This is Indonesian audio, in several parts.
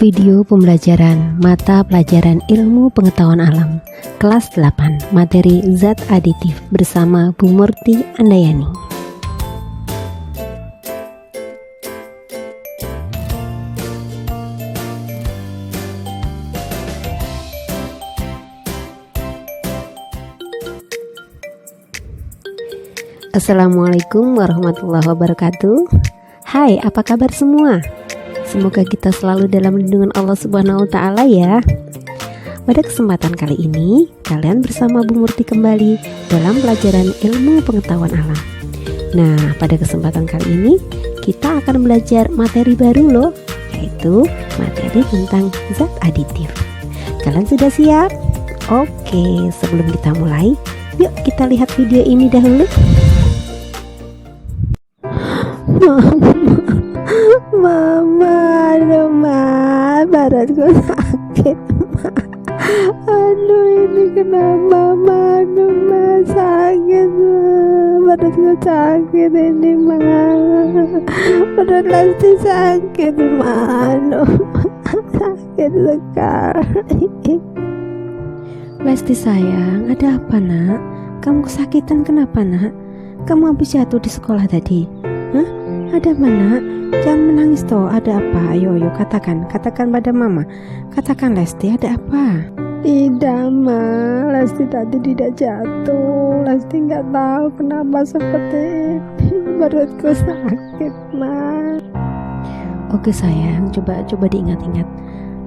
Video pembelajaran mata pelajaran ilmu pengetahuan alam kelas 8 materi zat aditif bersama Bu Murti Andayani. Assalamualaikum warahmatullahi wabarakatuh. Hai, apa kabar semua? Semoga kita selalu dalam lindungan Allah Subhanahu wa Ta'ala ya. Pada kesempatan kali ini, kalian bersama Bu Murti kembali dalam pelajaran ilmu pengetahuan alam. Nah, pada kesempatan kali ini kita akan belajar materi baru loh, yaitu materi tentang zat aditif. Kalian sudah siap? Oke, sebelum kita mulai, yuk kita lihat video ini dahulu. Mama, aduh badanku sakit. Aduh ini kenapa aduh sakit, badanku sakit ini badan Lesti sakit aduh sakit sekali. Lesti sayang, ada apa nak? Kamu kesakitan kenapa nak? Kamu habis jatuh di sekolah tadi? Hah? Ada apa nak? Jangan menangis toh, ada apa? Ayo katakan pada mama. Katakan Lesti, ada apa? Tidak ma, Lesti tadi tidak jatuh. Lesti nggak tahu kenapa seperti ini. Perutku sakit ma. Oke sayang, coba diingat-ingat.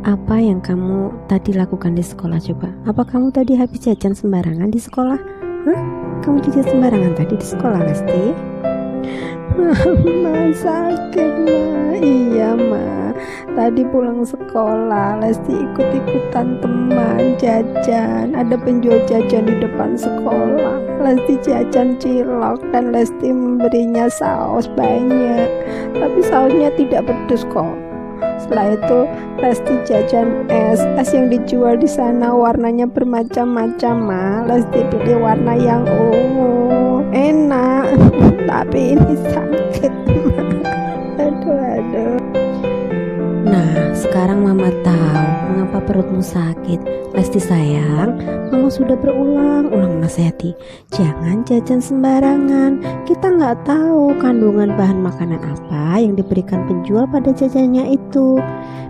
Apa yang kamu tadi lakukan di sekolah coba? Apa kamu tadi habis jajan sembarangan di sekolah? Hah? Kamu jajan sembarangan tadi di sekolah Lesti? Mama sakit ma. Iya ma, tadi pulang sekolah Lesti ikut-ikutan teman jajan. Ada penjual jajan di depan sekolah. Lesti jajan cilok dan Lesti memberinya saus banyak, tapi sausnya tidak pedas kok. Setelah itu Lesti jajan es yang dijual di sana warnanya bermacam-macam ma. Lesti pilih warna yang ungu, enak tapi ini sakit ma. Aduh. Nah, sekarang mama tahu mengapa perutmu sakit. Lesti sayang, mama sudah berulang-ulang nasihati, jangan jajan sembarangan. Kita nggak tahu kandungan bahan makanan apa yang diberikan penjual pada jajannya itu.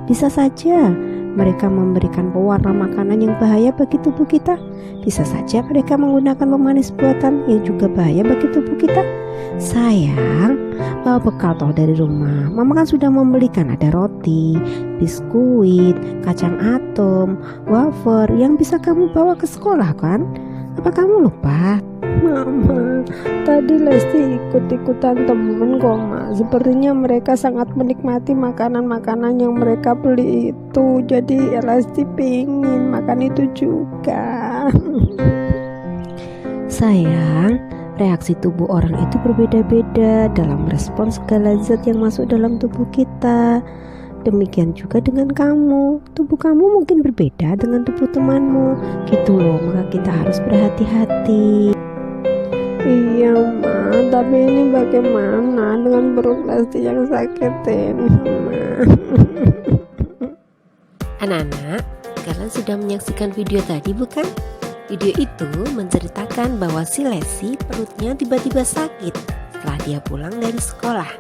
Bisa saja mereka memberikan pewarna makanan yang bahaya bagi tubuh kita. Bisa saja mereka menggunakan pemanis buatan yang juga bahaya bagi tubuh kita. Sayang, bawa bekal toh dari rumah. Mama kan sudah membelikan, ada roti, biskuit, kacang atom, wafer yang bisa kamu bawa ke sekolah kan? Apa kamu lupa? Mama, tadi Lesti ikut-ikutan temen kok ma. Sepertinya mereka sangat menikmati makanan-makanan yang mereka beli itu. Jadi Lesti pingin makan itu juga. Sayang, reaksi tubuh orang itu berbeda-beda dalam respon segala zat yang masuk dalam tubuh kita. Demikian juga dengan kamu. Tubuh kamu mungkin berbeda dengan tubuh temanmu. Gitu loh, maka kita harus berhati-hati. Iya ma, tapi ini bagaimana dengan perut Lesti yang sakit ini ma? Anak-anak, kalian sudah menyaksikan video tadi bukan? Video itu menceritakan bahwa si Lesti perutnya tiba-tiba sakit setelah dia pulang dari sekolah.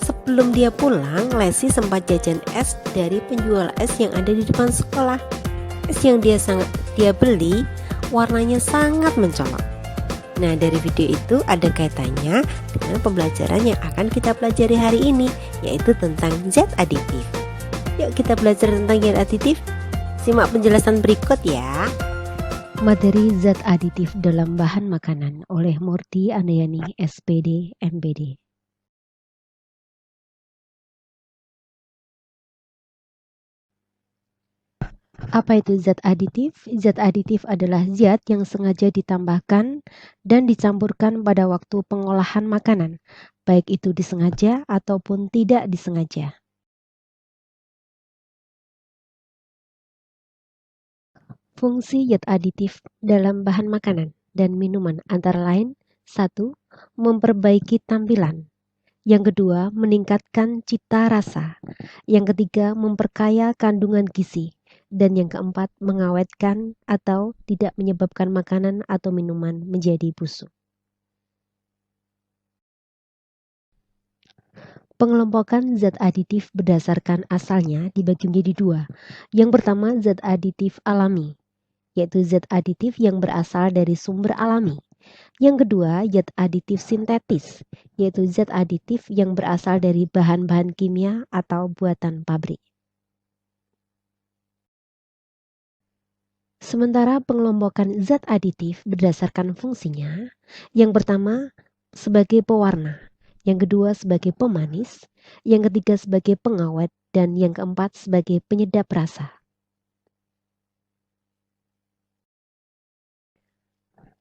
Sebelum dia pulang, Lesti sempat jajan es dari penjual es yang ada di depan sekolah. Es yang dia beli warnanya sangat mencolok. Nah, dari video itu ada kaitannya dengan pembelajaran yang akan kita pelajari hari ini, yaitu tentang zat aditif. Yuk kita belajar tentang zat aditif. Simak penjelasan berikut ya. Materi zat aditif dalam bahan makanan oleh Murti Andayani, SPD, MPD. Apa itu zat aditif? Zat aditif adalah zat yang sengaja ditambahkan dan dicampurkan pada waktu pengolahan makanan, baik itu disengaja ataupun tidak disengaja. Fungsi zat aditif dalam bahan makanan dan minuman antara lain: 1. Memperbaiki tampilan. Yang kedua, meningkatkan cita rasa. Yang ketiga, memperkaya kandungan gizi. Dan yang keempat, mengawetkan atau tidak menyebabkan makanan atau minuman menjadi busuk. Pengelompokan zat aditif berdasarkan asalnya dibagi menjadi dua. Yang pertama, zat aditif alami, yaitu zat aditif yang berasal dari sumber alami. Yang kedua, zat aditif sintetis, yaitu zat aditif yang berasal dari bahan-bahan kimia atau buatan pabrik. Sementara pengelompokan zat aditif berdasarkan fungsinya, yang pertama sebagai pewarna, yang kedua sebagai pemanis, yang ketiga sebagai pengawet, dan yang keempat sebagai penyedap rasa.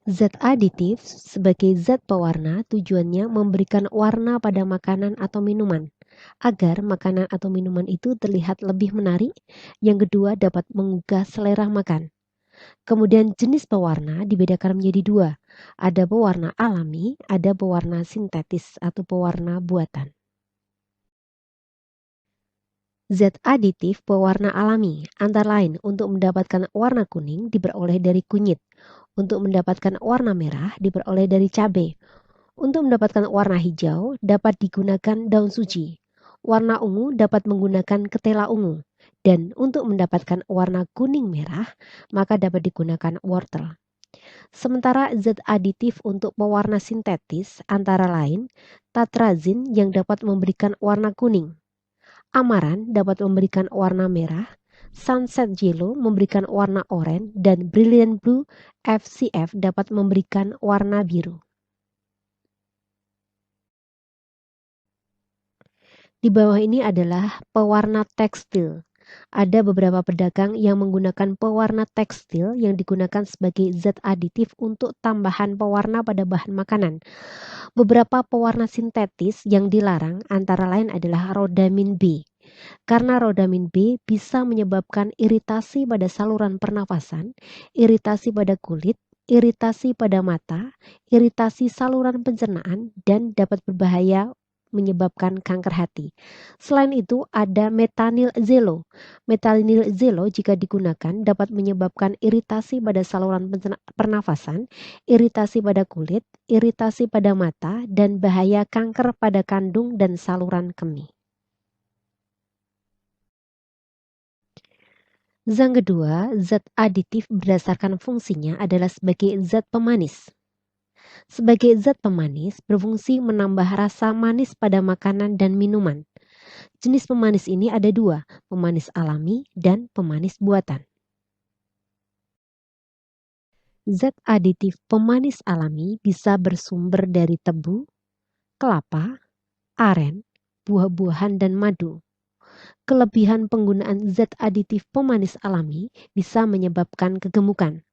Zat aditif sebagai zat pewarna tujuannya memberikan warna pada makanan atau minuman, agar makanan atau minuman itu terlihat lebih menarik, yang kedua dapat menggugah selera makan. Kemudian jenis pewarna dibedakan menjadi dua, ada pewarna alami, ada pewarna sintetis atau pewarna buatan. Zat aditif pewarna alami antara lain untuk mendapatkan warna kuning diperoleh dari kunyit, untuk mendapatkan warna merah diperoleh dari cabai, untuk mendapatkan warna hijau dapat digunakan daun suji, warna ungu dapat menggunakan ketela ungu, dan untuk mendapatkan warna kuning merah maka dapat digunakan wortel. Sementara zat aditif untuk pewarna sintetis antara lain tatrazin yang dapat memberikan warna kuning, amaran dapat memberikan warna merah, sunset yellow memberikan warna oranye, dan brilliant blue FCF dapat memberikan warna biru. Di bawah ini adalah pewarna tekstil. Ada beberapa pedagang yang menggunakan pewarna tekstil yang digunakan sebagai zat aditif untuk tambahan pewarna pada bahan makanan. Beberapa pewarna sintetis yang dilarang antara lain adalah rodamin B. Karena rodamin B bisa menyebabkan iritasi pada saluran pernafasan, iritasi pada kulit, iritasi pada mata, iritasi saluran pencernaan, dan dapat berbahaya menyebabkan kanker hati. Selain itu ada metanil zelo. Metanil zelo jika digunakan dapat menyebabkan iritasi pada saluran pernafasan, iritasi pada kulit, iritasi pada mata, dan bahaya kanker pada kandung dan saluran kemih. Yang kedua, zat aditif berdasarkan fungsinya adalah sebagai zat pemanis. Sebagai zat pemanis, berfungsi menambah rasa manis pada makanan dan minuman. Jenis pemanis ini ada dua, pemanis alami dan pemanis buatan. Zat aditif pemanis alami bisa bersumber dari tebu, kelapa, aren, buah-buahan, dan madu. Kelebihan penggunaan zat aditif pemanis alami bisa menyebabkan kegemukan.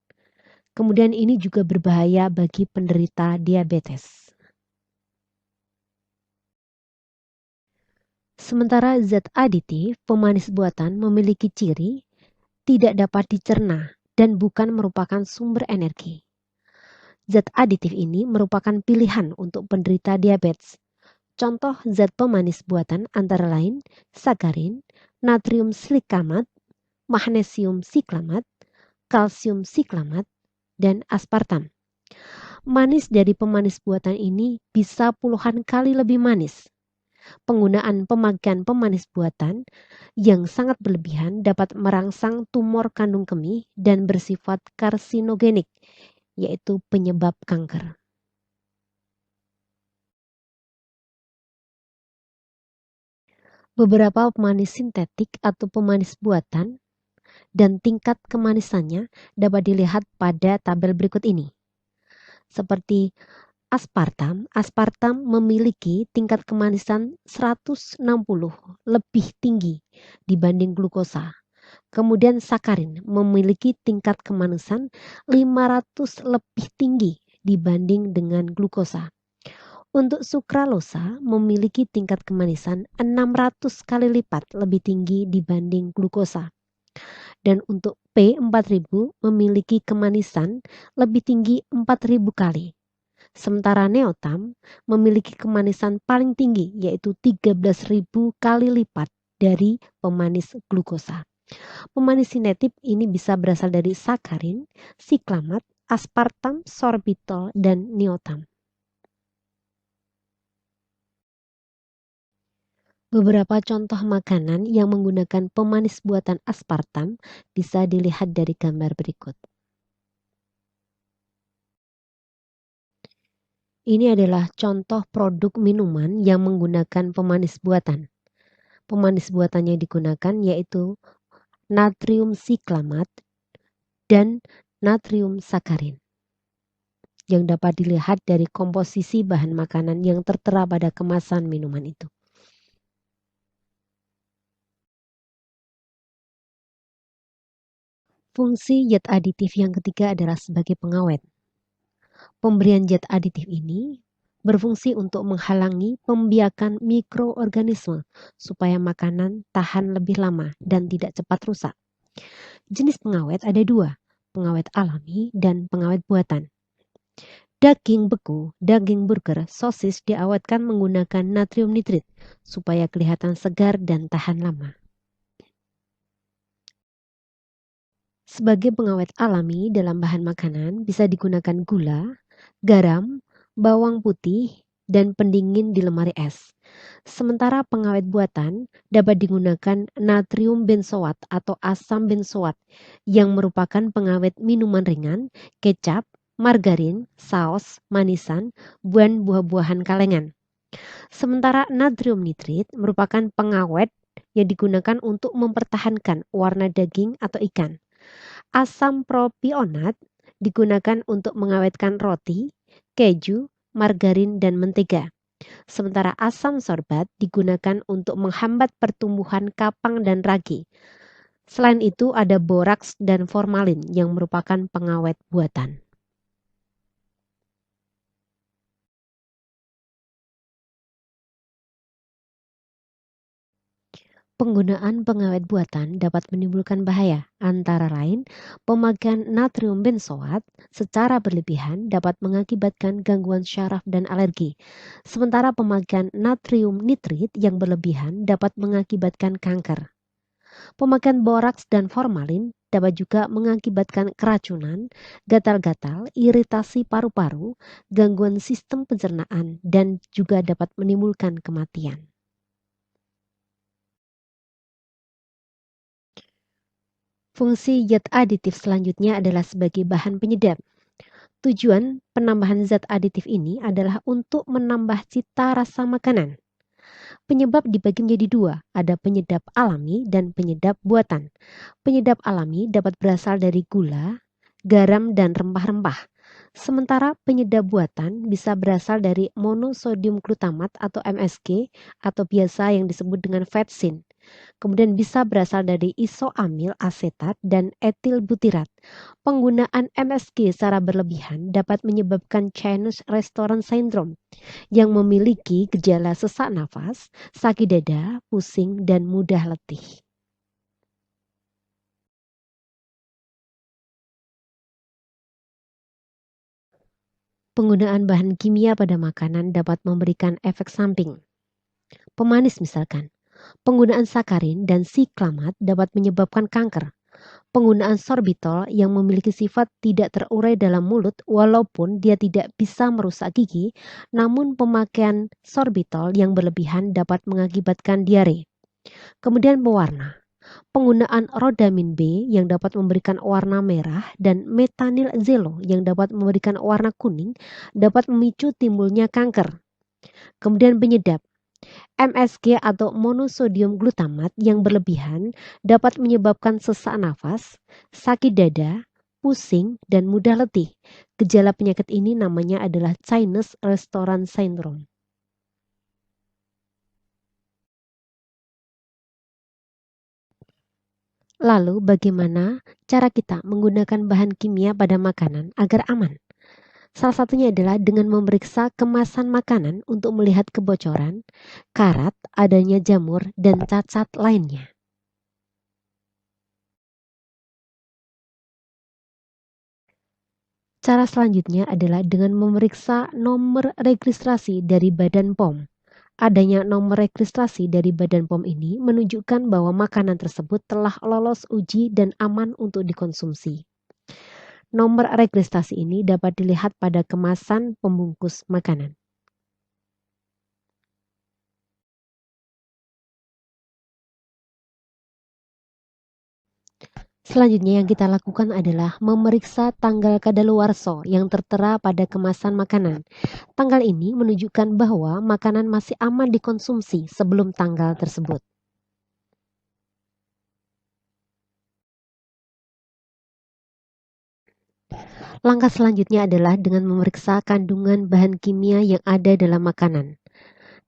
Kemudian ini juga berbahaya bagi penderita diabetes. Sementara zat aditif pemanis buatan memiliki ciri tidak dapat dicerna dan bukan merupakan sumber energi. Zat aditif ini merupakan pilihan untuk penderita diabetes. Contoh zat pemanis buatan antara lain sakarin, natrium silikamat, magnesium siklamat, kalsium siklamat, dan aspartam. Manis dari pemanis buatan ini bisa puluhan kali lebih manis. Penggunaan pemakaian pemanis buatan yang sangat berlebihan dapat merangsang tumor kandung kemih dan bersifat karsinogenik, yaitu penyebab kanker. Beberapa pemanis sintetik atau pemanis buatan dan tingkat kemanisannya dapat dilihat pada tabel berikut ini. Seperti aspartam memiliki tingkat kemanisan 160 lebih tinggi dibanding glukosa. Kemudian sakarin memiliki tingkat kemanisan 500 lebih tinggi dibanding dengan glukosa. Untuk sukralosa memiliki tingkat kemanisan 600 kali lipat lebih tinggi dibanding glukosa. Dan untuk P4000 memiliki kemanisan lebih tinggi 4000 kali. Sementara neotam memiliki kemanisan paling tinggi yaitu 13.000 kali lipat dari pemanis glukosa. Pemanis sinetip ini bisa berasal dari sakarin, siklamat, aspartam, sorbitol, dan neotam. Beberapa contoh makanan yang menggunakan pemanis buatan aspartam bisa dilihat dari gambar berikut. Ini adalah contoh produk minuman yang menggunakan pemanis buatan. Pemanis buatan yang digunakan yaitu natrium siklamat dan natrium sakarin yang dapat dilihat dari komposisi bahan makanan yang tertera pada kemasan minuman itu. Fungsi zat aditif yang ketiga adalah sebagai pengawet. Pemberian zat aditif ini berfungsi untuk menghalangi pembiakan mikroorganisme supaya makanan tahan lebih lama dan tidak cepat rusak. Jenis pengawet ada dua, pengawet alami dan pengawet buatan. Daging beku, daging burger, sosis diawetkan menggunakan natrium nitrit supaya kelihatan segar dan tahan lama. Sebagai pengawet alami dalam bahan makanan bisa digunakan gula, garam, bawang putih, dan pendingin di lemari es. Sementara pengawet buatan dapat digunakan natrium benzoat atau asam benzoat yang merupakan pengawet minuman ringan, kecap, margarin, saus, manisan, dan buah-buahan kalengan. Sementara natrium nitrit merupakan pengawet yang digunakan untuk mempertahankan warna daging atau ikan. Asam propionat digunakan untuk mengawetkan roti, keju, margarin, dan mentega. Sementara asam sorbat digunakan untuk menghambat pertumbuhan kapang dan ragi. Selain itu ada boraks dan formalin yang merupakan pengawet buatan. Penggunaan pengawet buatan dapat menimbulkan bahaya, antara lain pemakaian natrium benzoat secara berlebihan dapat mengakibatkan gangguan syaraf dan alergi, sementara pemakaian natrium nitrit yang berlebihan dapat mengakibatkan kanker. Pemakaian boraks dan formalin dapat juga mengakibatkan keracunan, gatal-gatal, iritasi paru-paru, gangguan sistem pencernaan, dan juga dapat menimbulkan kematian. Fungsi zat aditif selanjutnya adalah sebagai bahan penyedap. Tujuan penambahan zat aditif ini adalah untuk menambah cita rasa makanan. Penyebab dibagi menjadi dua, ada penyedap alami dan penyedap buatan. Penyedap alami dapat berasal dari gula, garam, dan rempah-rempah. Sementara penyedap buatan bisa berasal dari monosodium glutamat atau MSG atau biasa yang disebut dengan vetsin. Kemudian bisa berasal dari isoamil asetat dan etil butirat. Penggunaan MSG secara berlebihan dapat menyebabkan Chinese Restaurant Syndrome yang memiliki gejala sesak nafas, sakit dada, pusing, dan mudah letih. Penggunaan bahan kimia pada makanan dapat memberikan efek samping. Pemanis misalkan, penggunaan sakarin dan siklamat dapat menyebabkan kanker. Penggunaan sorbitol yang memiliki sifat tidak terurai dalam mulut walaupun dia tidak bisa merusak gigi, namun pemakaian sorbitol yang berlebihan dapat mengakibatkan diare. Kemudian pewarna. Penggunaan rodamin B yang dapat memberikan warna merah dan metanil zelo yang dapat memberikan warna kuning dapat memicu timbulnya kanker. Kemudian penyedap. MSG atau monosodium glutamat yang berlebihan dapat menyebabkan sesak nafas, sakit dada, pusing, dan mudah letih. Gejala penyakit ini namanya adalah Chinese Restaurant Syndrome. Lalu bagaimana cara kita menggunakan bahan kimia pada makanan agar aman? Salah satunya adalah dengan memeriksa kemasan makanan untuk melihat kebocoran, karat, adanya jamur, dan cacat lainnya. Cara selanjutnya adalah dengan memeriksa nomor registrasi dari Badan POM. Adanya nomor registrasi dari Badan POM ini menunjukkan bahwa makanan tersebut telah lolos uji dan aman untuk dikonsumsi. Nomor registrasi ini dapat dilihat pada kemasan pembungkus makanan. Selanjutnya yang kita lakukan adalah memeriksa tanggal kadaluarsa yang tertera pada kemasan makanan. Tanggal ini menunjukkan bahwa makanan masih aman dikonsumsi sebelum tanggal tersebut. Langkah selanjutnya adalah dengan memeriksa kandungan bahan kimia yang ada dalam makanan.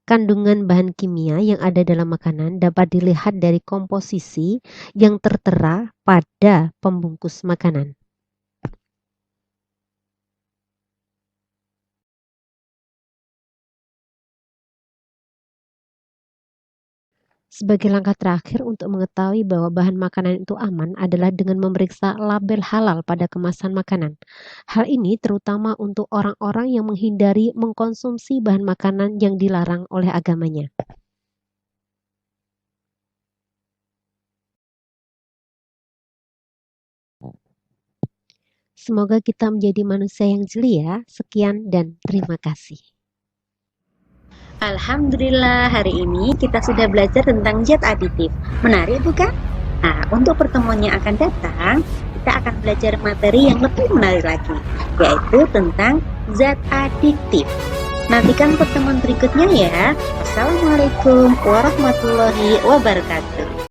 Kandungan bahan kimia yang ada dalam makanan dapat dilihat dari komposisi yang tertera pada pembungkus makanan. Sebagai langkah terakhir untuk mengetahui bahwa bahan makanan itu aman adalah dengan memeriksa label halal pada kemasan makanan. Hal ini terutama untuk orang-orang yang menghindari mengkonsumsi bahan makanan yang dilarang oleh agamanya. Semoga kita menjadi manusia yang jeli ya. Sekian dan terima kasih. Alhamdulillah, hari ini kita sudah belajar tentang zat aditif. Menarik bukan? Nah, untuk pertemuan yang akan datang, kita akan belajar materi yang lebih menarik lagi, yaitu tentang zat aditif. Nantikan pertemuan berikutnya ya. Assalamualaikum warahmatullahi wabarakatuh.